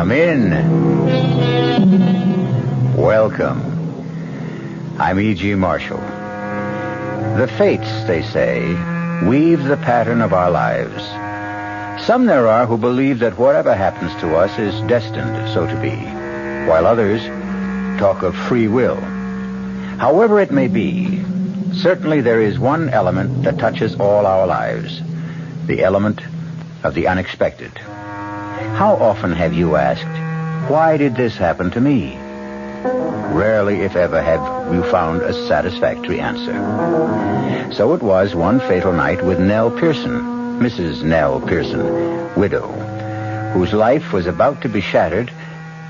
Come in. Welcome. I'm E.G. Marshall. The fates, they say, weave the pattern of our lives. Some there are who believe that whatever happens to us is destined so to be, while others talk of free will. However it may be, certainly there is one element that touches all our lives, the element of the unexpected. How often have you asked, why did this happen to me? Rarely, if ever, have you found a satisfactory answer. So it was one fatal night with Nell Pearson, Mrs. Nell Pearson, widow, whose life was about to be shattered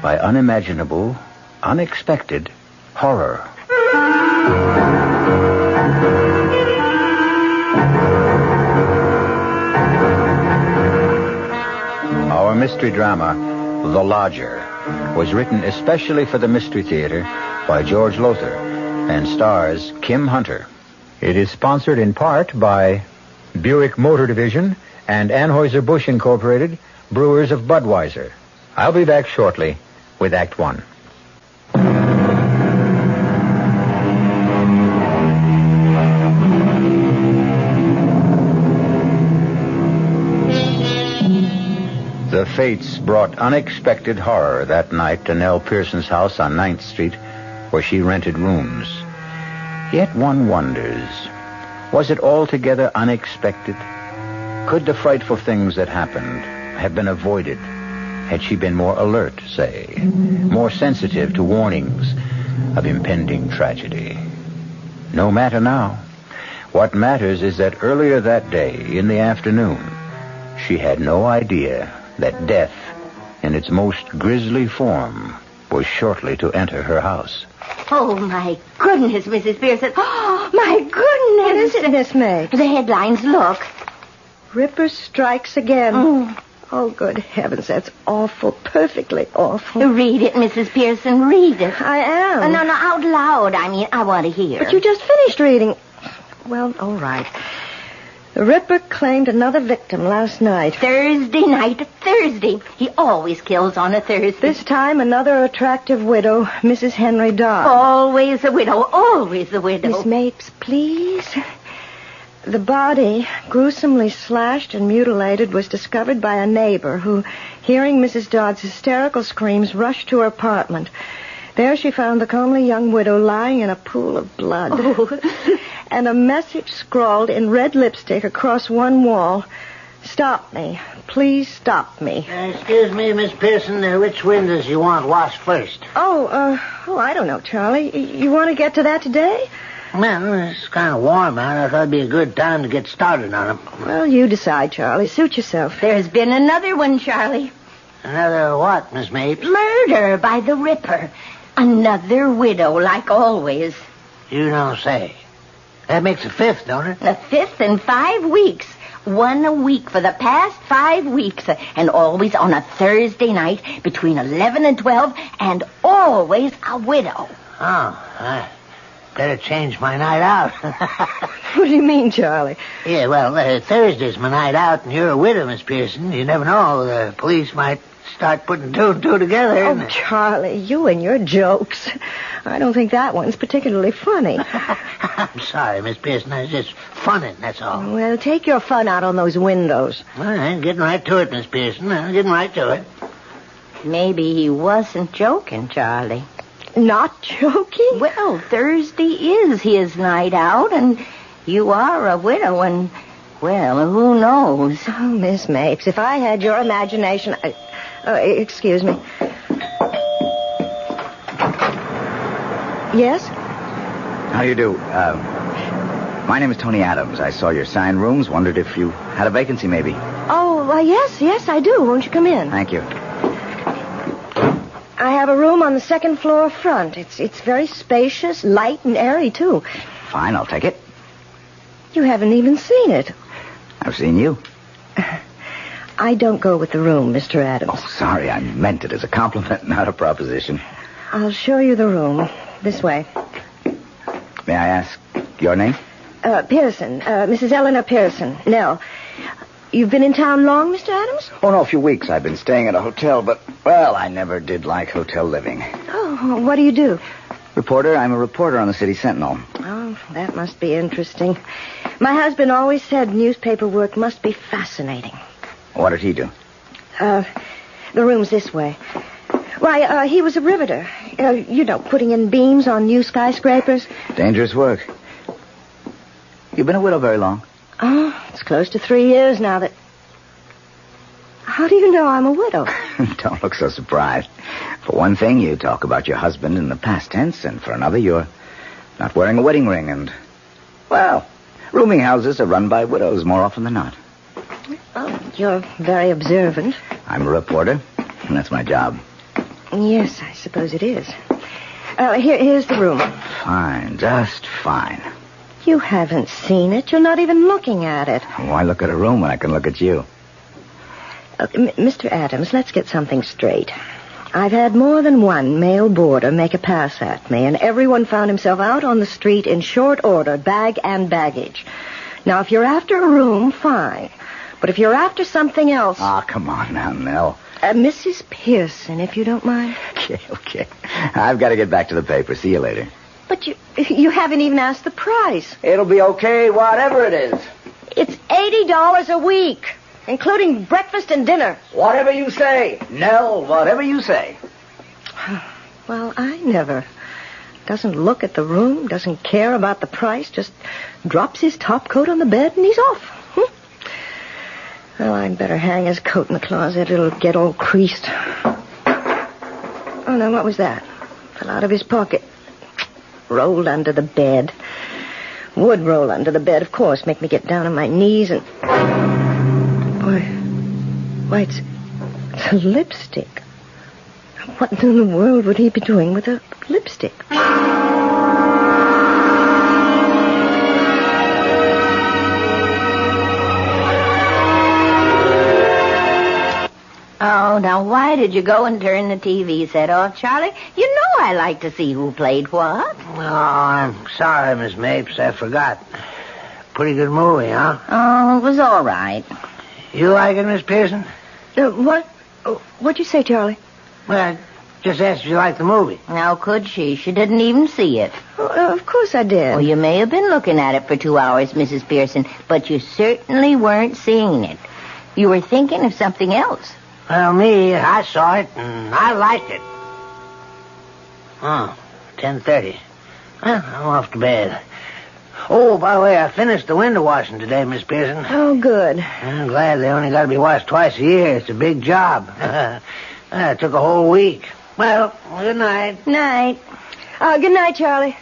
by unimaginable, unexpected horror. Our mystery drama, The Lodger, was written especially for the Mystery Theater by George Lothar and stars Kim Hunter. It is sponsored in part by Buick Motor Division and Anheuser-Busch Incorporated, brewers of Budweiser. I'll be back shortly with Act One. The fates brought unexpected horror that night to Nell Pearson's house on 9th Street, where she rented rooms. Yet one wonders, was it altogether unexpected? Could the frightful things that happened have been avoided had she been more alert, say, more sensitive to warnings of impending tragedy? No matter now. What matters is that earlier that day, in the afternoon, she had no idea that death, in its most grisly form, was shortly to enter her house. Oh, my goodness, Mrs. Pearson. Oh, my goodness. What is it, Miss May? The headlines, look. Ripper strikes again. Oh, good heavens, that's awful, perfectly awful. Read it, Mrs. Pearson, read it. I am. No, out loud. I mean, I want to hear. But you just finished reading. Well, all right. The Ripper claimed another victim last night. Thursday night. He always kills on a Thursday. This time, another attractive widow, Mrs. Henry Dodd. Always a widow, always a widow. Miss Mapes, please. The body, gruesomely slashed and mutilated, was discovered by a neighbor who, hearing Mrs. Dodd's hysterical screams, rushed to her apartment. There she found the comely young widow lying in a pool of blood. Oh. And a message scrawled in red lipstick across one wall. Stop me. Please stop me. Excuse me, Miss Pearson. Which windows you want washed first? I don't know, Charlie. You want to get to that today? Well, it's kind of warm out. I thought it'd be a good time to get started on them. Well, you decide, Charlie. Suit yourself. There's been another one, Charlie. Another what, Miss Mapes? Murder by the Ripper. Another widow, like always. You don't say. That makes a fifth, don't it? The fifth in 5 weeks. One a week for the past 5 weeks. And always on a Thursday night between 11 and 12. And always a widow. Oh, I better change my night out. What do you mean, Charlie? Yeah, well, Thursday's my night out, and you're a widow, Miss Pearson. You never know. The police might start putting two and two together. Oh, Charlie, you and your jokes. I don't think that one's particularly funny. I'm sorry, Miss Pearson. I was just funning, that's all. Well, take your fun out on those windows. All right, getting right to it, Miss Pearson. I'm getting right to it. Maybe he wasn't joking, Charlie. Not joking? Well, Thursday is his night out, and you are a widow, and, well, who knows? Oh, Miss Mapes, if I had your imagination... excuse me. Yes? How do you do? My name is Tony Adams. I saw your signed rooms. Wondered if you had a vacancy, maybe. Oh, yes, I do. Won't you come in? Thank you. I have a room on the second floor front. It's very spacious, light, and airy, too. Fine, I'll take it. You haven't even seen it. I've seen you. I don't go with the room, Mr. Adams. Oh, sorry. I meant it as a compliment, not a proposition. I'll show you the room. This way. May I ask your name? Pearson. Mrs. Eleanor Pearson. Nell. You've been in town long, Mr. Adams? Oh, no, a few weeks. I've been staying at a hotel, but, well, I never did like hotel living. Oh, what do you do? Reporter? I'm a reporter on the City Sentinel. Oh, that must be interesting. My husband always said newspaper work must be fascinating. What did he do? The room's this way. Why, he was a riveter. Putting in beams on new skyscrapers. Dangerous work. You been a widow very long? Oh, it's close to 3 years now that... How do you know I'm a widow? Don't look so surprised. For one thing, you talk about your husband in the past tense, and for another, you're not wearing a wedding ring, and, well, rooming houses are run by widows more often than not. Oh, you're very observant. I'm a reporter, and that's my job. Yes, I suppose it is. Here's the room. Fine, just fine. You haven't seen it. You're not even looking at it. Why look at a room when I can look at you? Mr. Adams, let's get something straight. I've had more than one male boarder make a pass at me, and everyone found himself out on the street in short order, bag and baggage. Now, if you're after a room, fine. But if you're after something else... Ah, come on now, Nell. Mrs. Pearson, if you don't mind. Okay. I've got to get back to the paper. See you later. But you haven't even asked the price. It'll be okay, whatever it is. It's $80 a week, including breakfast and dinner. Whatever you say, Nell, whatever you say. Well, I never. Doesn't look at the room, doesn't care about the price, just drops his top coat on the bed and he's off. Well, I'd better hang his coat in the closet. It'll get all creased. Oh, no, what was that? Fell out of his pocket. Rolled under the bed. Would roll under the bed, of course. Make me get down on my knees and... Why, it's a lipstick. What in the world would he be doing with a lipstick? Oh, now why did you go and turn the TV set off, Charlie? You know I like to see who played what. Oh, I'm sorry, Miss Mapes. I forgot. Pretty good movie, huh? Oh, it was all right. You like it, Miss Pearson? What? What'd you say, Charlie? Well, I just asked if you liked the movie. How could she? She didn't even see it. Of course I did. Well, you may have been looking at it for 2 hours, Mrs. Pearson, but you certainly weren't seeing it. You were thinking of something else. Well, me, I saw it, and I liked it. Oh, 10:30. Well, I'm off to bed. Oh, by the way, I finished the window washing today, Miss Pearson. Oh, good. I'm glad they only got to be washed twice a year. It's a big job. It took a whole week. Well, good night. Night. Good night, Charlie.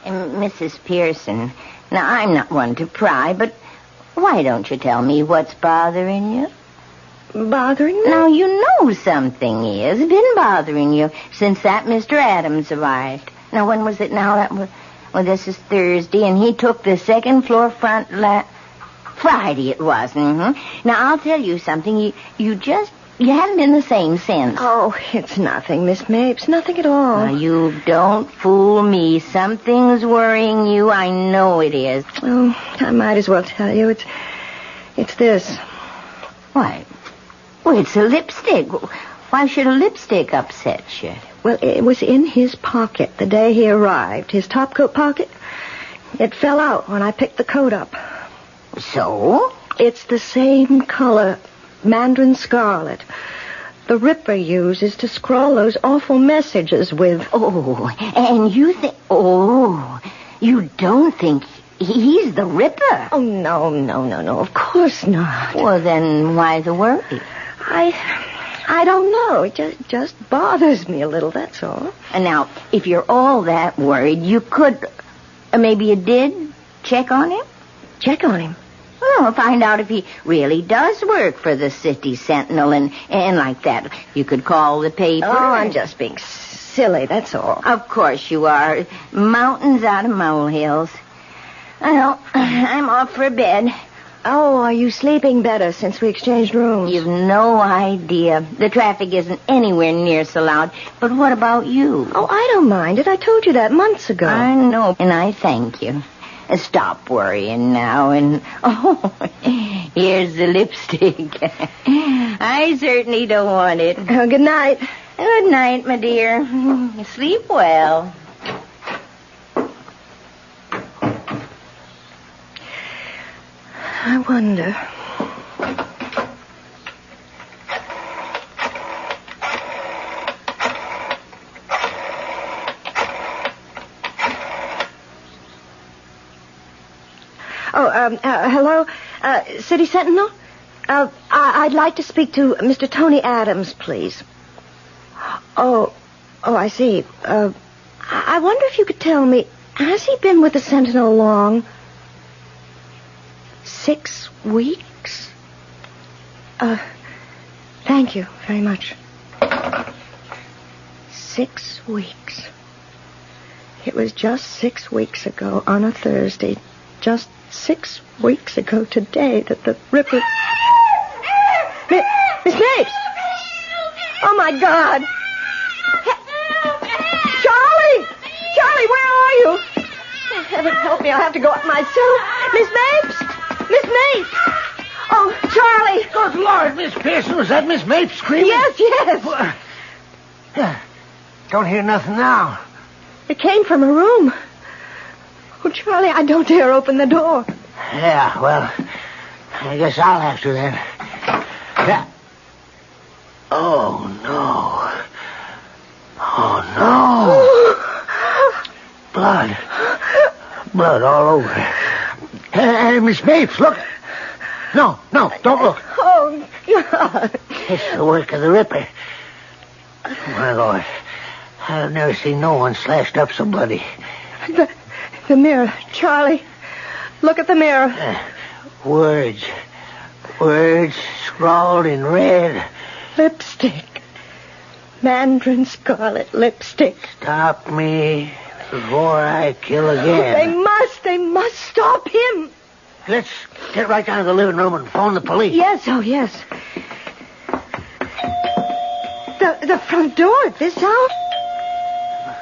Mrs. Pearson, now I'm not one to pry, but why don't you tell me what's bothering you? Bothering me? Now, you know something is been bothering you since that Mr. Adams arrived. Now, when was it now? This is Thursday, and he took the second floor front Friday it was. Mm-hmm. Now, I'll tell you something. You haven't been the same since. Oh, it's nothing, Miss Mapes. Nothing at all. Now, you don't fool me. Something's worrying you. I know it is. Oh, I might as well tell you. It's this. What? Well, it's a lipstick. Why should a lipstick upset you? Well, it was in his pocket the day he arrived. His topcoat pocket. It fell out when I picked the coat up. So? It's the same color, mandarin scarlet. The Ripper uses to scrawl those awful messages with. Oh, and you think... Oh, you don't think he's the Ripper? Oh, no. Of course not. Well, then why the worry? I don't know. It just bothers me a little, that's all. And now, if you're all that worried, you could... maybe you did check on him? Check on him? Well, find out if he really does work for the City Sentinel and like that. You could call the paper. Oh, I'm just being silly, that's all. Of course you are. Mountains out of molehills. Well, I'm off for bed. Oh, are you sleeping better since we exchanged rooms? You've no idea. The traffic isn't anywhere near so loud. But what about you? Oh, I don't mind it. I told you that months ago. I know, and I thank you. Stop worrying now, and here's the lipstick. I certainly don't want it. Good night. Good night, my dear. Sleep well. I wonder. Hello? City Sentinel? I'd like to speak to Mr. Tony Adams, please. Oh, I see. I wonder if you could tell me, has he been with the Sentinel long? 6 weeks? Thank you very much. 6 weeks. It was just 6 weeks ago on a Thursday. Just 6 weeks ago today that the Ripper... Miss Mapes! Oh, my God! Charlie! Charlie, where are you? Oh, heaven help me, I'll have to go up myself. Miss Mapes! Miss Mapes! Oh, Charlie! Good Lord, Miss Pearson, was that Miss Mapes screaming? Yes. Don't hear nothing now. It came from a room. Oh, Charlie, I don't dare open the door. Yeah, well, I guess I'll have to then. Yeah. Oh, no. Blood. Blood all over. Hey, Miss Mapes, look. No, don't look. Oh, God. It's the work of the Ripper. My Lord, I've never seen no one slashed up so bloody. The mirror. Charlie, look at the mirror. Words scrawled in red. Lipstick. Mandarin scarlet lipstick. Stop me before I kill again. They must stop him. Let's get right down to the living room and phone the police. Yes. The front door at this house?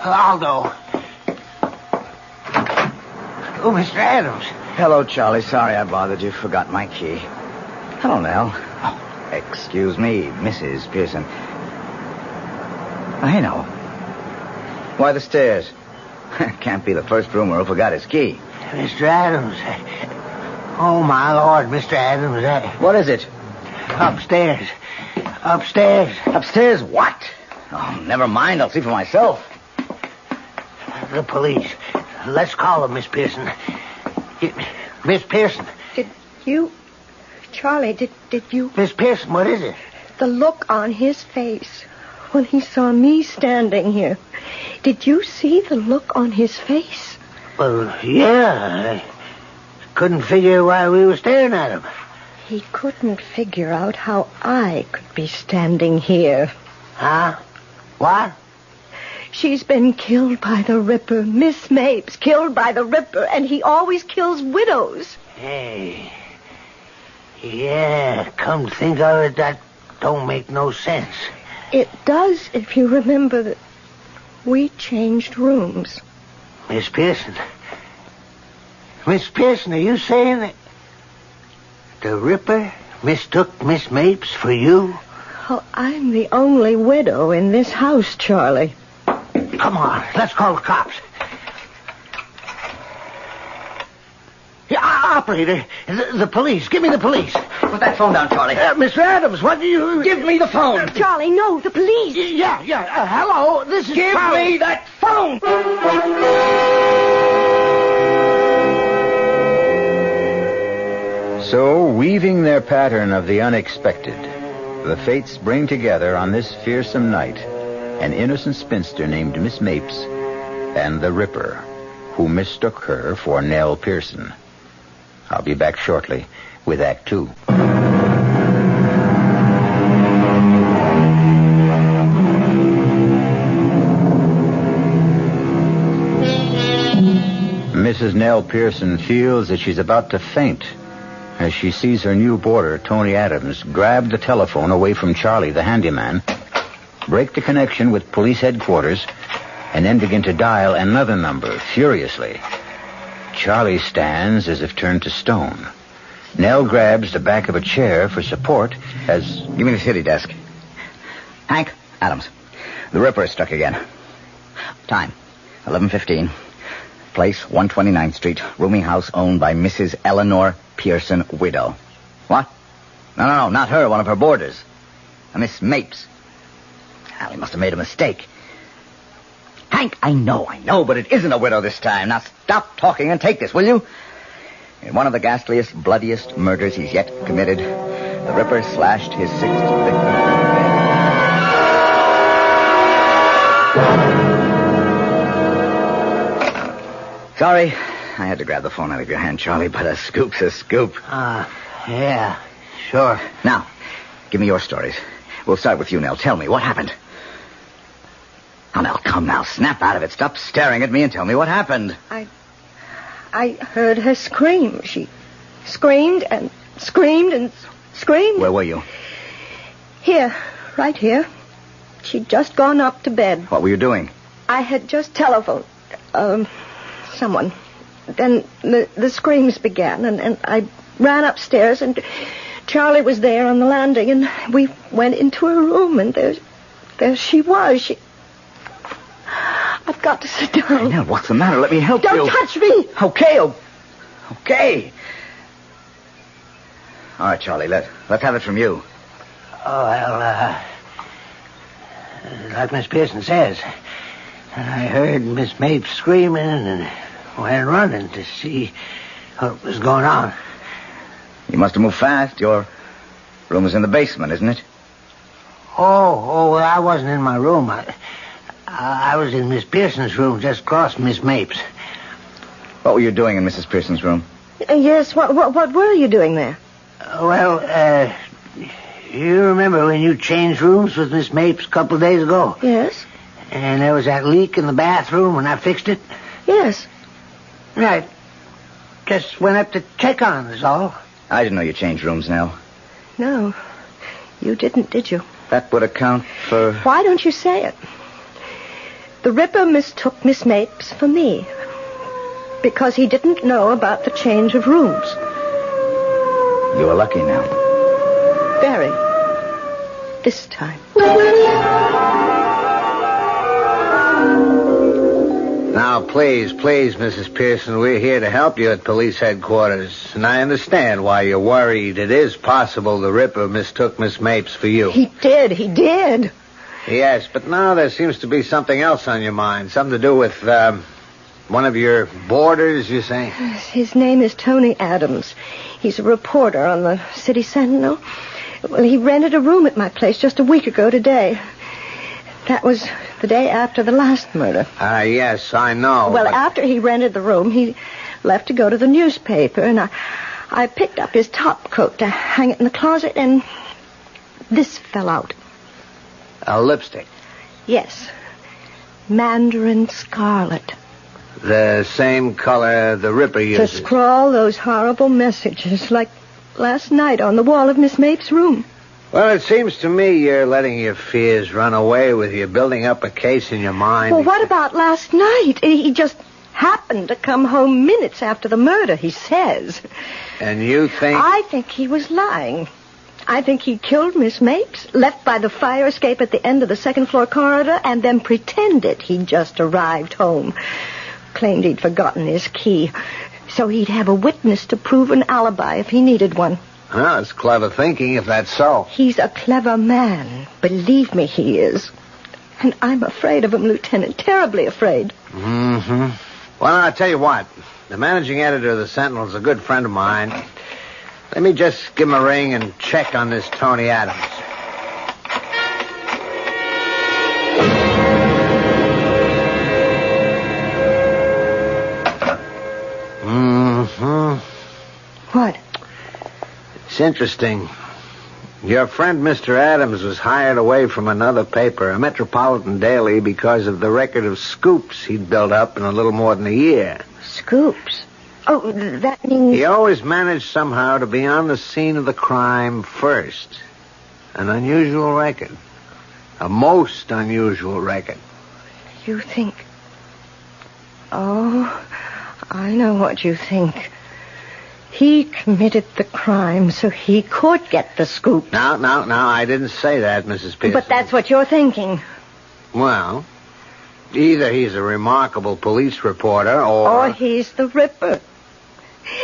I'll go. Oh, Mr. Adams. Hello, Charlie. Sorry I bothered you. Forgot my key. Hello, Nell. Oh, excuse me, Mrs. Pearson. Hey, no. Why the stairs? Can't be the first roomer who forgot his key. Mr. Adams. Oh, my Lord, Mr. Adams. What is it? Upstairs. Upstairs what? Oh, never mind. I'll see for myself. The police. Let's call them, Miss Pearson. Miss Pearson. Did you... Charlie, did you... Miss Pearson, what is it? The look on his face when he saw me standing here. Did you see the look on his face? Well, yeah. I couldn't figure why we were staring at him. He couldn't figure out how I could be standing here. Huh? What? She's been killed by the Ripper. Miss Mapes killed by the Ripper, and he always kills widows. Hey. Yeah, come to think of it, that don't make no sense. It does if you remember that we changed rooms. Miss Pearson. Miss Pearson, are you saying that the Ripper mistook Miss Mapes for you? Oh, I'm the only widow in this house, Charlie. Come on, let's call the cops. Yeah, operator, the police. Give me the police. Put that phone down, Charlie. Mr. Adams, what do you... Give me the phone. Charlie, no, the police. Yeah. Hello, this is... Give Charlie. me that phone. So, weaving their pattern of the unexpected, the fates bring together on this fearsome night an innocent spinster named Miss Mapes and the Ripper, who mistook her for Nell Pearson. I'll be back shortly with Act 2. Mrs. Nell Pearson feels that she's about to faint as she sees her new boarder, Tony Adams, grab the telephone away from Charlie, the handyman, break the connection with police headquarters, and then begin to dial another number furiously. Charlie stands as if turned to stone. Nell grabs the back of a chair for support as... Give me the city desk. Hank, Adams. The Ripper struck again. Time, 11:15. Place, 129th Street. Rooming house owned by Mrs. Eleanor Pearson, widow. What? No, not her. One of her boarders. A Miss Mapes. Well, he must have made a mistake. Hank, I know, but it isn't a widow this time. Now stop talking and take this, will you? In one of the ghastliest, bloodiest murders he's yet committed, the Ripper slashed his sixth victim. Sorry, I had to grab the phone out of your hand, Charlie, but a scoop's a scoop. Yeah, sure. Now, give me your stories. We'll start with you, Nell. Tell me, what happened? Oh, Nell, come now. Snap out of it. Stop staring at me and tell me what happened. I heard her scream. She screamed and screamed and screamed. Where were you? Here, right here. She'd just gone up to bed. What were you doing? I had just telephoned someone. Then the screams began, and I ran upstairs, and Charlie was there on the landing, and we went into her room, and there she was. I've got to sit down. Nell, what's the matter? Let me help you. Don't touch me. Okay. All right, Charlie, let's have it from you. Oh, well, like Miss Pearson says, I heard Miss Mapes screaming and went running to see what was going on. You must have moved fast. Your room is in the basement, isn't it? Oh, well, I wasn't in my room. I was in Miss Pearson's room just across Miss Mapes. What were you doing in Mrs. Pearson's room? Yes, what were you doing there? Well, you remember when you changed rooms with Miss Mapes a couple of days ago? Yes. And there was that leak in the bathroom when I fixed it? Yes. Right. Just went up to check on it, is all. I didn't know you changed rooms, Nell. No, you didn't, did you? That would account for... Why don't you say it? The Ripper mistook Miss Mapes for me because he didn't know about the change of rooms. You were lucky, Nell. Very. This time. Now, please, Mrs. Pearson, we're here to help you at police headquarters. And I understand why you're worried. It is possible the Ripper mistook Miss Mapes for you. He did. Yes, but now there seems to be something else on your mind. Something to do with, one of your boarders, you say? His name is Tony Adams. He's a reporter on the City Sentinel. Well, he rented a room at my place just a week ago today. That was the day after the last murder. Yes, I know. Well, after he rented the room, he left to go to the newspaper, and I picked up his top coat to hang it in the closet, and this fell out. A lipstick? Yes. Mandarin scarlet. The same color the Ripper uses. To scrawl those horrible messages like last night on the wall of Miss Mapes' room. Well, it seems to me you're letting your fears run away with you, building up a case in your mind. Well, what about last night? He just happened to come home minutes after the murder, he says. And you think... I think he was lying. I think he killed Miss Mapes, left by the fire escape at the end of the second-floor corridor, and then pretended he'd just arrived home. Claimed he'd forgotten his key, so he'd have a witness to prove an alibi if he needed one. Well, it's clever thinking, if that's so. He's a clever man. Believe me, he is. And I'm afraid of him, Lieutenant. Terribly afraid. Mm-hmm. Well, I'll tell you what. The managing editor of the Sentinel is a good friend of mine. Let me just give him a ring and check on this Tony Adams. Mm-hmm. What? It's interesting. Your friend Mr. Adams was hired away from another paper, a metropolitan daily, because of the record of scoops he'd built up in a little more than a year. Scoops? Oh, that means... He always managed somehow to be on the scene of the crime first. An unusual record. A most unusual record. You think... Oh, I know what you think. He committed the crime so he could get the scoop. No, I didn't say that, Mrs. Pearson. But that's what you're thinking. Well, either he's a remarkable police reporter Or he's the Ripper.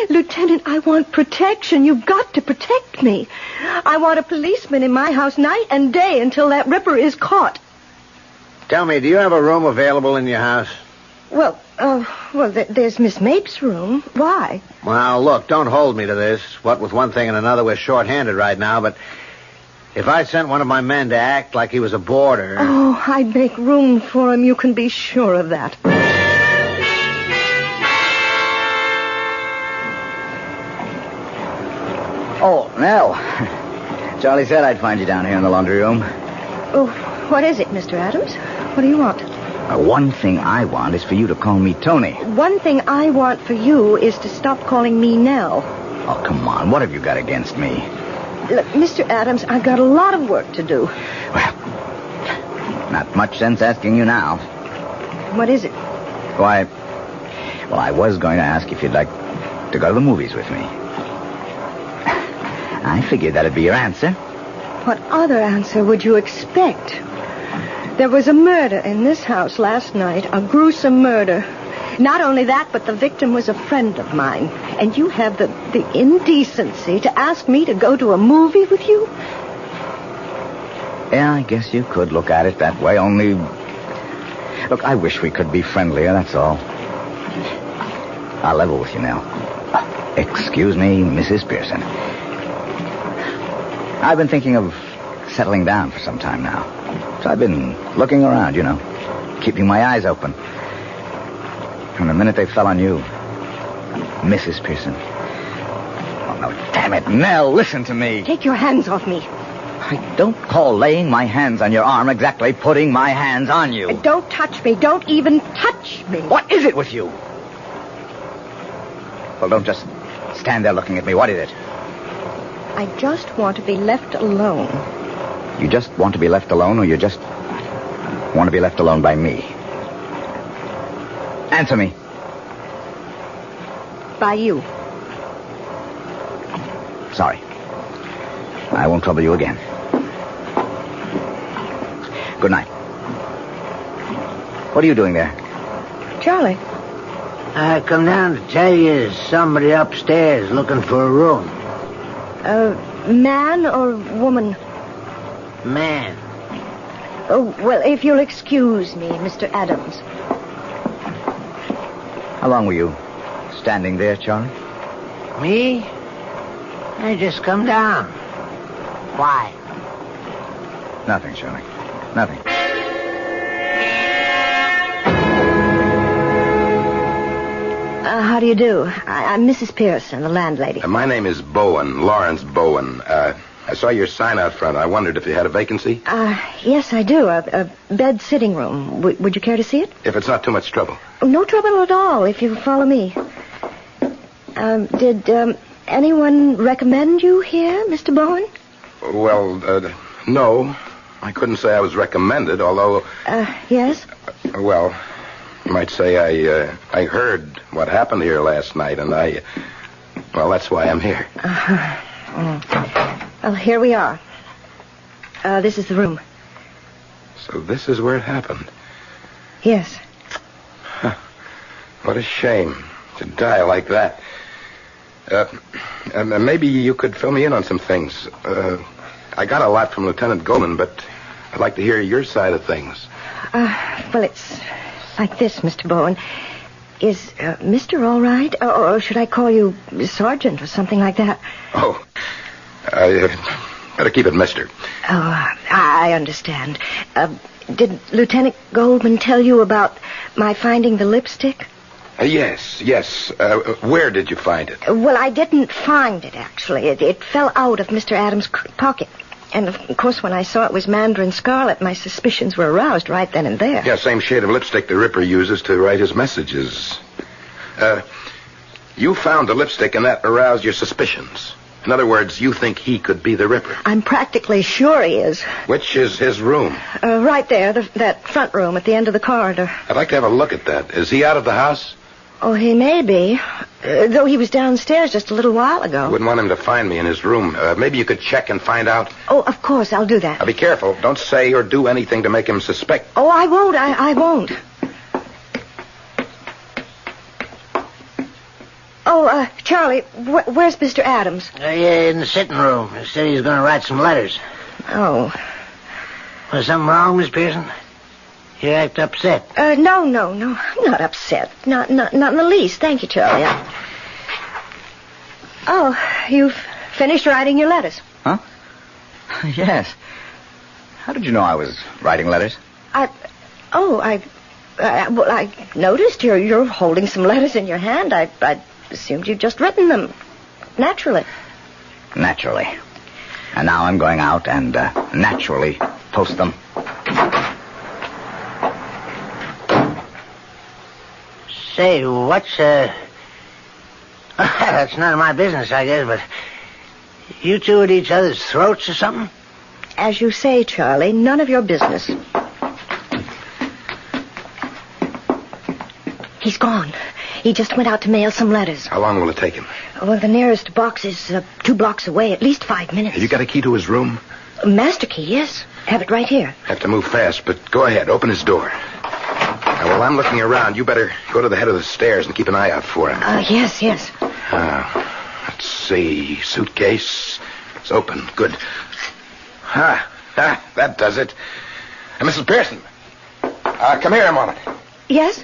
Lieutenant, I want protection. You've got to protect me. I want a policeman in my house night and day until that Ripper is caught. Tell me, do you have a room available in your house? Well, there's Miss Mapes' room. Why? Well, look, don't hold me to this. What with one thing and another, we're short-handed right now, but if I sent one of my men to act like he was a boarder... Oh, I'd make room for him. You can be sure of that. Oh, Nell. Charlie said I'd find you down here in the laundry room. Oh, what is it, Mr. Adams? What do you want? One thing I want is for you to call me Tony. One thing I want for you is to stop calling me Nell. Oh, come on. What have you got against me? Look, Mr. Adams, I've got a lot of work to do. Well, not much sense asking you now. What is it? Why, well, I was going to ask if you'd like to go to the movies with me. I figured that'd be your answer. What other answer would you expect? There was a murder in this house last night, a gruesome murder. Not only that, but the victim was a friend of mine. And you have the indecency to ask me to go to a movie with you? Yeah, I guess you could look at it that way, only... Look, I wish we could be friendlier, that's all. I'll level with you now. Excuse me, Mrs. Pearson. I've been thinking of settling down for some time now. So I've been looking around, you know, keeping my eyes open. From the minute they fell on you, Mrs. Pearson. Oh, no, damn it, Nell, listen to me. Take your hands off me. I don't call laying my hands on your arm exactly putting my hands on you. Don't touch me. Don't even touch me. What is it with you? Well, don't just stand there looking at me. What is it? I just want to be left alone. You just want to be left alone, or you just want to be left alone by me? Answer me. By you. Sorry. I won't trouble you again. Good night. What are you doing there? Charlie. I come down to tell you there's somebody upstairs looking for a room. Man or woman? Man. Oh, well, if you'll excuse me, Mr. Adams. How long were you standing there, Charlie? Me? I just come down. Why? Nothing, Charlie. Nothing. How do you do? I'm Mrs. Pearson, the landlady. My name is Bowen, Lawrence Bowen. I saw your sign out front. I wondered if you had a vacancy. Yes, I do. A bed sitting room. Would you care to see it? If it's not too much trouble. No trouble at all, if you follow me. Did anyone recommend you here, Mr. Bowen? Well, no. I couldn't say I was recommended, although... Yes? Well, you might say I heard what happened here last night, and well, that's why I'm here. Well, here we are. This is the room. So this is where it happened. Yes. Huh. What a shame to die like that. Maybe you could fill me in on some things. I got a lot from Lieutenant Goldman, but I'd like to hear your side of things. Well, it's like this, Mr. Bowen. Is Mr. all right? Or should I call you Sergeant or something like that? Oh, I better keep it Mister. Oh, I understand. Did Lieutenant Goldman tell you about my finding the lipstick? Yes. Where did you find it? Well, I didn't find it, actually. It fell out of Mr. Adams' pocket. And, of course, when I saw it was mandarin scarlet, my suspicions were aroused right then and there. Yeah, same shade of lipstick the Ripper uses to write his messages. You found the lipstick and that aroused your suspicions. In other words, you think he could be the Ripper. I'm practically sure he is. Which is his room? Right there, that front room at the end of the corridor. I'd like to have a look at that. Is he out of the house? Oh, he may be. Though he was downstairs just a little while ago. I wouldn't want him to find me in his room. Maybe you could check and find out. Oh, of course, I'll do that. Now, be careful. Don't say or do anything to make him suspect. Oh, I won't. I won't. Oh, Charlie, where's Mr. Adams? In the sitting room. He said he was going to write some letters. Oh. Was something wrong, Miss Pearson? You act upset. No. I'm not upset. Not in the least. Thank you, Charlie. Oh, you've finished writing your letters. Huh? Yes. How did you know I was writing letters? I noticed you're holding some letters in your hand. I assumed you'd just written them. Naturally. Naturally. And now I'm going out and naturally post them. Say, what's, that's none of my business, I guess, but you two at each other's throats or something? As you say, Charlie, none of your business. He's gone. He just went out to mail some letters. How long will it take him? Well, the nearest box is 2 blocks away, at least 5 minutes. Have you got a key to his room? Master key, yes. Have it right here. Have to move fast, but go ahead. Open his door. Now, while I'm looking around, you better go to the head of the stairs and keep an eye out for him. Yes. Let's see. Suitcase. It's open. Good. That does it. Mrs. Pearson. Come here a moment. Yes?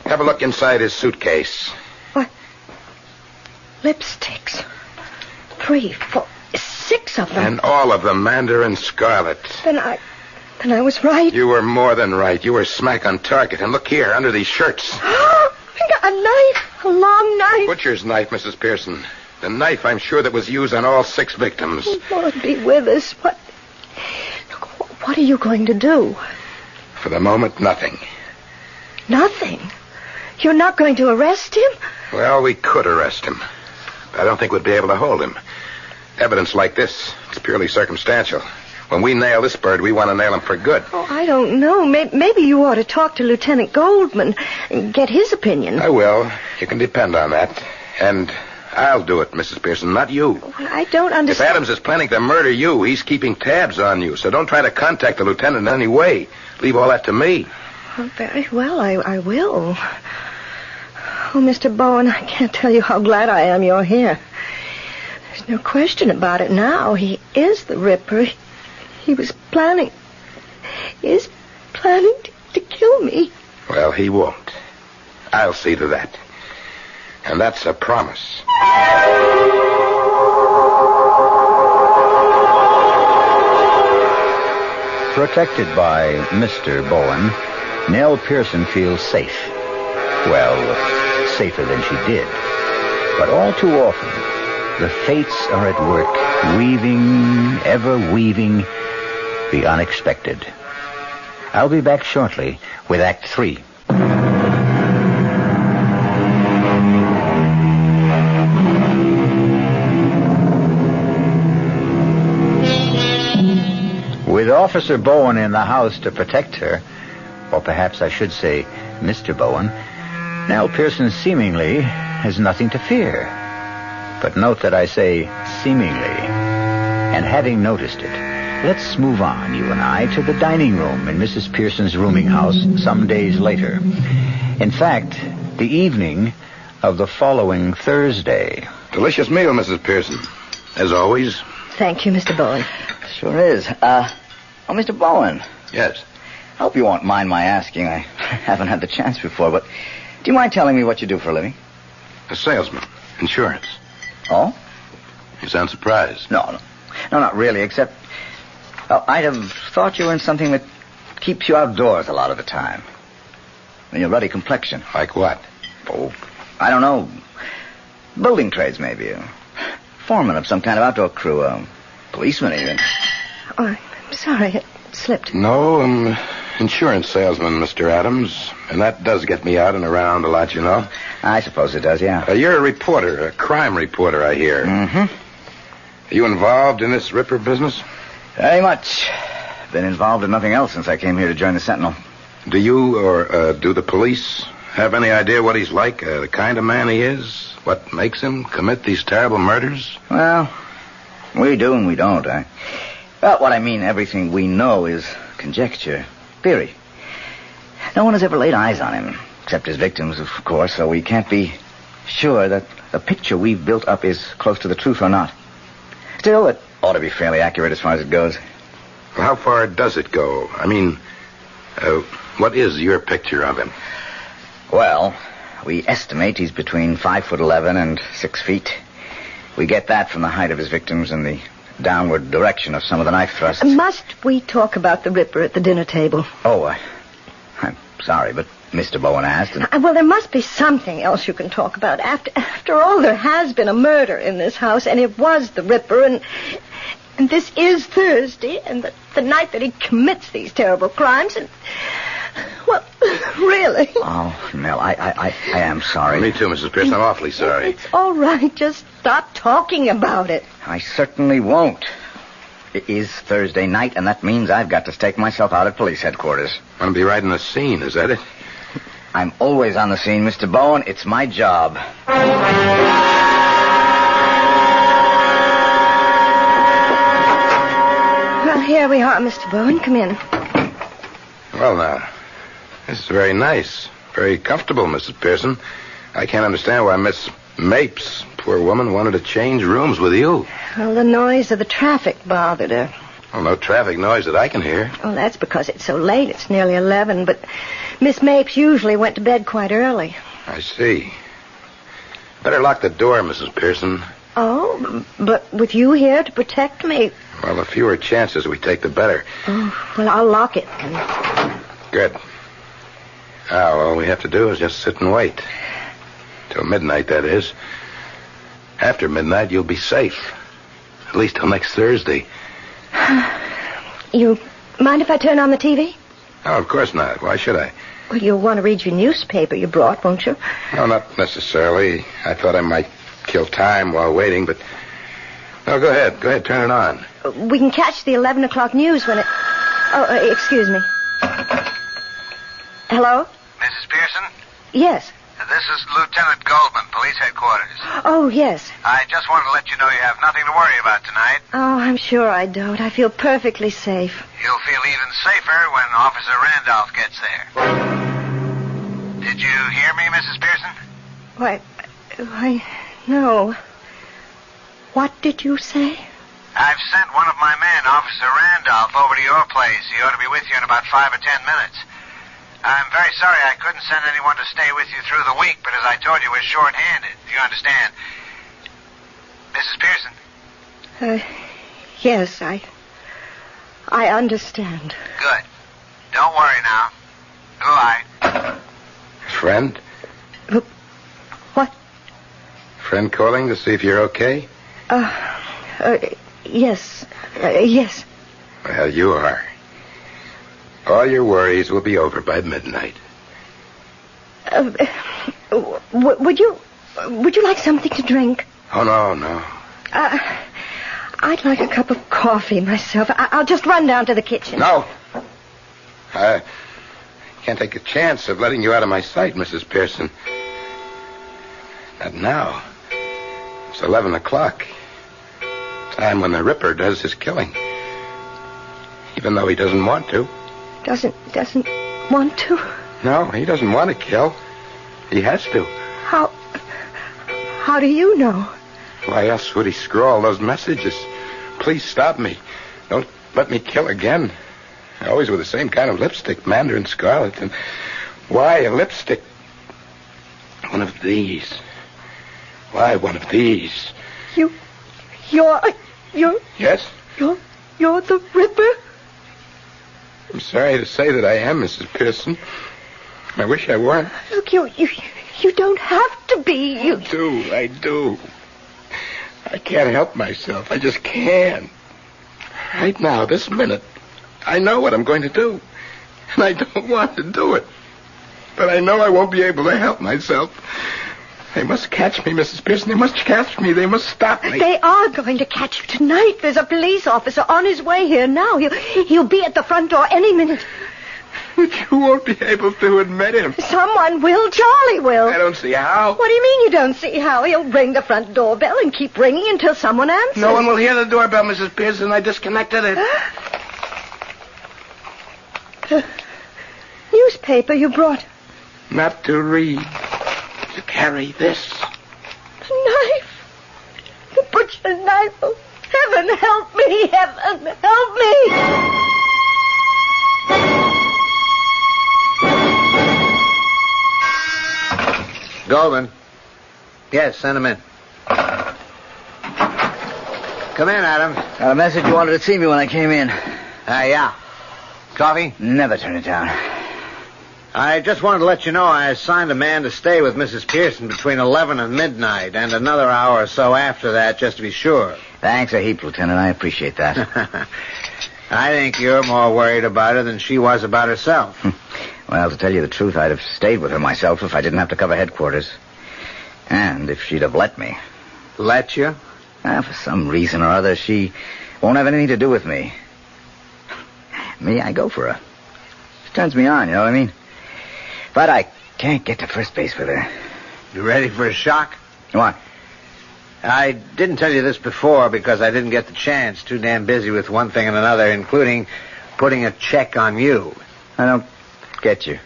Have a look inside his suitcase. What? Lipsticks. 3, 4, 6 of them. And all of them Mandarin Scarlet. Then I was right. You were more than right. You were smack on target. And look here, under these shirts. I got a knife. A long knife. Butcher's knife, Mrs. Pearson. The knife, I'm sure, that was used on all 6 victims. Lord be with us. What are you going to do? For the moment, nothing. Nothing? You're not going to arrest him? Well, we could arrest him. I don't think we'd be able to hold him. Evidence like this, it's purely circumstantial. When we nail this bird, we want to nail him for good. Oh, I don't know. Maybe you ought to talk to Lieutenant Goldman and get his opinion. I will. You can depend on that. And I'll do it, Mrs. Pearson, not you. Well, I don't understand. If Adams is planning to murder you, he's keeping tabs on you. So don't try to contact the lieutenant in any way. Leave all that to me. Oh, very well, I will. Oh, Mr. Bowen, I can't tell you how glad I am you're here. There's no question about it now. He is the Ripper. He was planning... is planning to kill me. Well, he won't. I'll see to that. And that's a promise. Protected by Mr. Bowen, Nell Pearson feels safe. Well, safer than she did. But all too often, the fates are at work, weaving, ever weaving, the unexpected. I'll be back shortly with Act 3. With Officer Bowen in the house to protect her, or perhaps I should say Mr. Bowen, Nell Pearson seemingly has nothing to fear. But note that I say seemingly. And having noticed it, let's move on, you and I, to the dining room in Mrs. Pearson's rooming house some days later. In fact, the evening of the following Thursday. Delicious meal, Mrs. Pearson. As always. Thank you, Mr. Bowen. Sure is. Mr. Bowen. Yes. I hope you won't mind my asking. I haven't had the chance before, but do you mind telling me what you do for a living? A salesman. Insurance. Oh? You sound surprised. No, not really, except I'd have thought you were in something that keeps you outdoors a lot of the time. And your ruddy complexion. Like what? Oh, I don't know. Building trades, maybe. Foreman of some kind of outdoor crew. Policeman, even. Oh, I'm sorry. It slipped. No, I'm insurance salesman, Mr. Adams. And that does get me out and around a lot, you know. I suppose it does, yeah. You're a reporter, a crime reporter, I hear. Mm-hmm. Are you involved in this Ripper business? Very much. Been involved in nothing else since I came here to join the Sentinel. Do you or do the police have any idea what he's like, the kind of man he is? What makes him commit these terrible murders? Well, we do and we don't, Well, what I mean, everything we know is conjecture, theory. No one has ever laid eyes on him, except his victims, of course, so we can't be sure that the picture we've built up is close to the truth or not. Still, it ought to be fairly accurate as far as it goes. Well, how far does it go? I mean, what is your picture of him? Well, we estimate he's between 5'11" and 6 feet. We get that from the height of his victims and the downward direction of some of the knife thrusts. Must we talk about the Ripper at the dinner table? Oh, I'm sorry, but Mr. Bowen asked. And... Well, there must be something else you can talk about. After all, there has been a murder in this house, and it was the Ripper, and this is Thursday, and the night that he commits these terrible crimes, and... Well, really? Oh, Nell, I am sorry. Me too, Mrs. Pearson. I'm awfully sorry. It's all right. Just stop talking about it. I certainly won't. It is Thursday night, and that means I've got to stake myself out at police headquarters. Want to be right in the scene, is that it? I'm always on the scene, Mr. Bowen. It's my job. Well, here we are, Mr. Bowen. Come in. Well, now, this is very nice. Very comfortable, Mrs. Pearson. I can't understand why Miss Mapes, poor woman, wanted to change rooms with you. Well, the noise of the traffic bothered her. Well, no traffic noise that I can hear. Oh, that's because it's so late. It's nearly 11, but Miss Mapes usually went to bed quite early. I see. Better lock the door, Mrs. Pearson. Oh, but with you here to protect me... Well, the fewer chances we take, the better. Oh, well, I'll lock it. Good. Now, all we have to do is just sit and wait. Till midnight, that is. After midnight, you'll be safe. At least till next Thursday. You mind if I turn on the TV? Oh, of course not. Why should I? Well, you'll want to read your newspaper you brought, won't you? No, not necessarily. I thought I might kill time while waiting, but... No, go ahead. Go ahead, turn it on. We can catch the 11 o'clock news when it... Oh, excuse me. Hello? Mrs. Pearson? Yes. This is Lieutenant Goldman, police headquarters. Oh, yes. I just wanted to let you know you have nothing to worry about tonight. Oh, I'm sure I don't. I feel perfectly safe. You'll feel even safer when Officer Randolph gets there. Did you hear me, Mrs. Pearson? Why, no. What did you say? I've sent one of my men, Officer Randolph, over to your place. He ought to be with you in about 5 or 10 minutes. I'm very sorry I couldn't send anyone to stay with you through the week, but as I told you, we're short-handed. You understand? Mrs. Pearson? Yes, I understand. Good. Don't worry now. Goodbye. Friend? What? Friend calling to see if you're okay? Yes. Yes. Well, you are. All your worries will be over by midnight. Would you like something to drink? Oh, no. I'd like a cup of coffee myself. I'll just run down to the kitchen. No. I can't take a chance of letting you out of my sight, Mrs. Pearson. Not now. It's 11 o'clock. Time when the Ripper does his killing. Even though he doesn't want to. Doesn't want to? No, he doesn't want to kill. He has to. How do you know? Why else would he scrawl those messages? Please stop me. Don't let me kill again. Always with the same kind of lipstick, Mandarin Scarlet. And why a lipstick? One of these. Why one of these? You're... Yes? You're the Ripper? I'm sorry to say that I am, Mrs. Pearson. I wish I weren't. Look, you don't have to be. I do. I can't help myself. I just can't. Right now, this minute, I know what I'm going to do. And I don't want to do it. But I know I won't be able to help myself. They must catch me, Mrs. Pearson. They must catch me. They must stop me. They are going to catch you tonight. There's a police officer on his way here now. He'll be at the front door any minute. But you won't be able to admit him. Someone will. Charlie will. I don't see how. What do you mean you don't see how? He'll ring the front doorbell and keep ringing until someone answers. No one will hear the doorbell, Mrs. Pearson. I disconnected it. The newspaper you brought. Not to read. To carry this. The knife. The butcher's knife. Oh, heaven help me. Heaven help me. Goldman. Yes, send him in. Come in, Adams. Got a message you wanted to see me when I came in. Yeah. Coffee? Never turn it down. I just wanted to let you know I assigned a man to stay with Mrs. Pearson between 11 and midnight, and another hour or so after that, just to be sure. Thanks a heap, Lieutenant. I appreciate that. I think you're more worried about her than she was about herself. Well, to tell you the truth, I'd have stayed with her myself if I didn't have to cover headquarters. And if she'd have let me. Let you? For some reason or other, she won't have anything to do with me. Me, I go for her. She turns me on, you know what I mean? But I can't get to first base with her. You ready for a shock? What? I didn't tell you this before because I didn't get the chance. Too damn busy with one thing and another, including putting a check on you. I don't get you.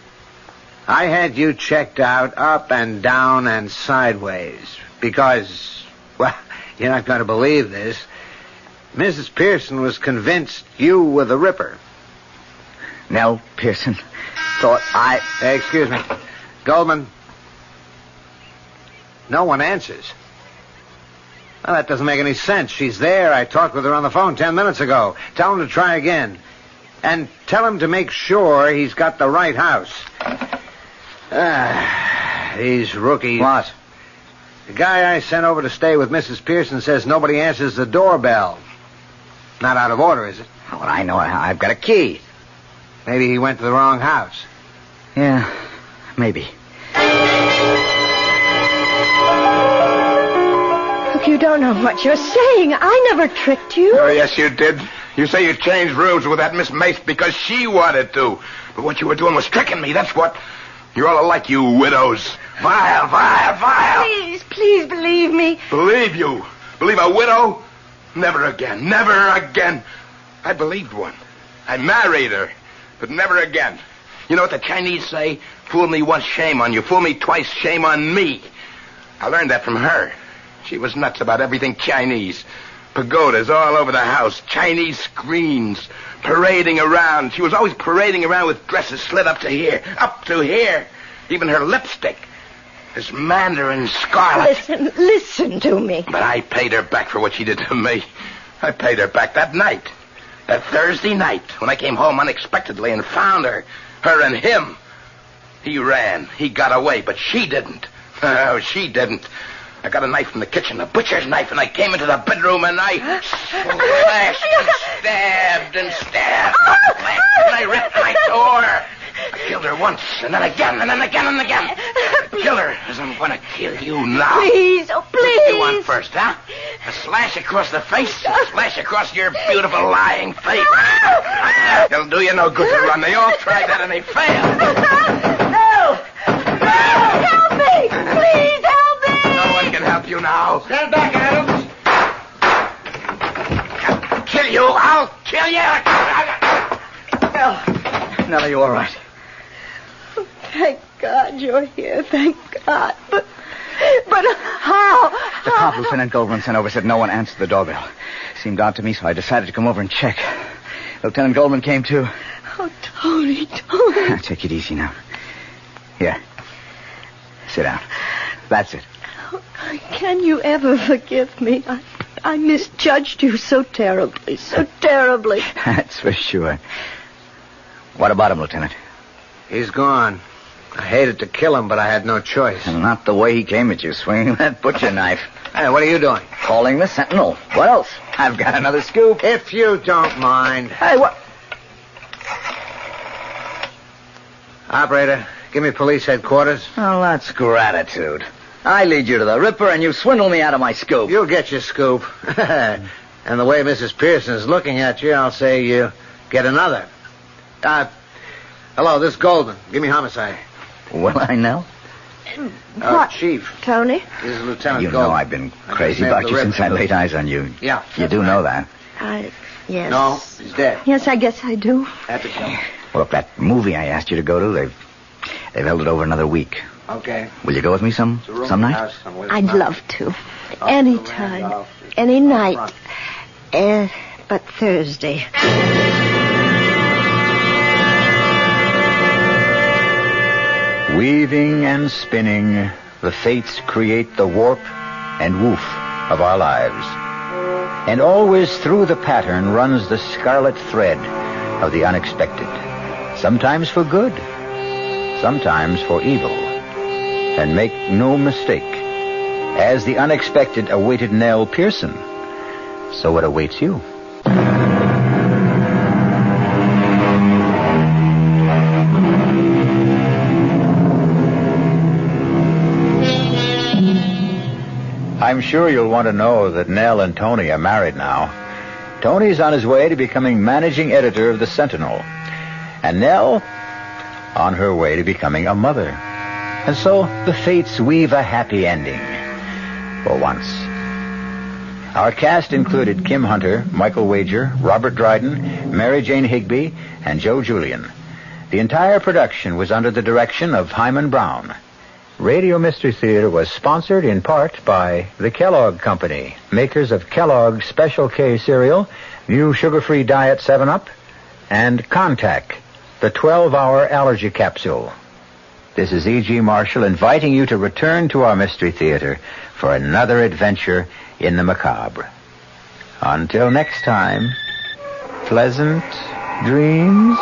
I had you checked out up and down and sideways because, well, you're not going to believe this. Mrs. Pearson was convinced you were the Ripper. Nell Pearson thought I... Excuse me. Goldman. No one answers. Well, that doesn't make any sense. She's there. I talked with her on the phone 10 minutes ago. Tell him to try again. And tell him to make sure he's got the right house. These rookies. What? The guy I sent over to stay with Mrs. Pearson says nobody answers the doorbell. Not out of order, is it? Well, I know. I've got a key. Maybe he went to the wrong house. Yeah, maybe. Look, you don't know what you're saying. I never tricked you. Oh, yes, you did. You say you changed rooms with that Miss Mapes because she wanted to. But what you were doing was tricking me, that's what. You're all alike, you widows. Vile, vile, vile. Please believe me. Believe you? Believe a widow? Never again, never again. I believed one. I married her, but never again. You know what the Chinese say? Fool me once, shame on you. Fool me twice, shame on me. I learned that from her. She was nuts about everything Chinese. Pagodas all over the house, Chinese screens, parading around. She was always parading around with dresses slit up to here, up to here. Even her lipstick. This Mandarin scarlet. Listen to me. But I paid her back for what she did to me. I paid her back that night. That Thursday night, when I came home unexpectedly and found her and him. He ran. He got away, but she didn't. Oh, she didn't. I got a knife from the kitchen, a butcher's knife, and I came into the bedroom and I slashed and stabbed and stabbed. And I ripped and I tore. I killed her once, and then again, and then again, and again. Kill her as I'm going to kill you now. Please, oh, please. What do you want first, huh? A slash across the face, a slash across your beautiful lying face. It'll do you no good to run. They all tried that and they failed. No! Help me! Please help me! No one can help you now. Stand back, Adams. I'll kill you. I'll kill you. Nell, are you all right? Thank God you're here. Thank God. But how? The cop Lieutenant Goldman sent over said no one answered the doorbell. Seemed odd to me, so I decided to come over and check. Lieutenant Goldman came too. Oh, Tony. Take it easy now. Here. Sit down. That's it. Can you ever forgive me? I misjudged you so terribly, so terribly. That's for sure. What about him, Lieutenant? He's gone. I hated to kill him, but I had no choice. And not the way he came at you, swinging that butcher knife. Hey, what are you doing? Calling the Sentinel. What else? I've got another scoop. If you don't mind. Hey, what? Operator, give me police headquarters. Oh, that's gratitude. I lead you to the Ripper, and you swindle me out of my scoop. You'll get your scoop. And the way Mrs. Pearson is looking at you, I'll say you get another. Hello, this is Golden. Give me homicide. Well, I know. What? Chief. Tony? This is Lieutenant You Golden. know I've been I crazy just named about the you since Ripper. I laid eyes on you. Yeah. You that's do right. know that. Yes. No, he's dead. Yes, I guess I do. Had to kill him. Well, if that movie I asked you to go to, they've held it over another week. Okay. Will you go with me some It's a rooming night? house somewhere. I'd love to. Oh, Anytime. Randolph. Any night. But Thursday. Weaving and spinning, the fates create the warp and woof of our lives. And always through the pattern runs the scarlet thread of the unexpected. Sometimes for good, sometimes for evil. And make no mistake, as the unexpected awaited Nell Pearson, so it awaits you. I'm sure you'll want to know that Nell and Tony are married now. Tony's on his way to becoming managing editor of the Sentinel. And Nell on her way to becoming a mother. And so the fates weave a happy ending. For once. Our cast included Kim Hunter, Michael Wager, Robert Dryden, Mary Jane Higby, and Joe Julian. The entire production was under the direction of Hyman Brown. Radio Mystery Theater was sponsored in part by the Kellogg Company, makers of Kellogg's Special K cereal, new sugar-free diet 7-Up, and Contact, the 12-hour allergy capsule. This is E.G. Marshall inviting you to return to our Mystery Theater for another adventure in the macabre. Until next time, pleasant dreams.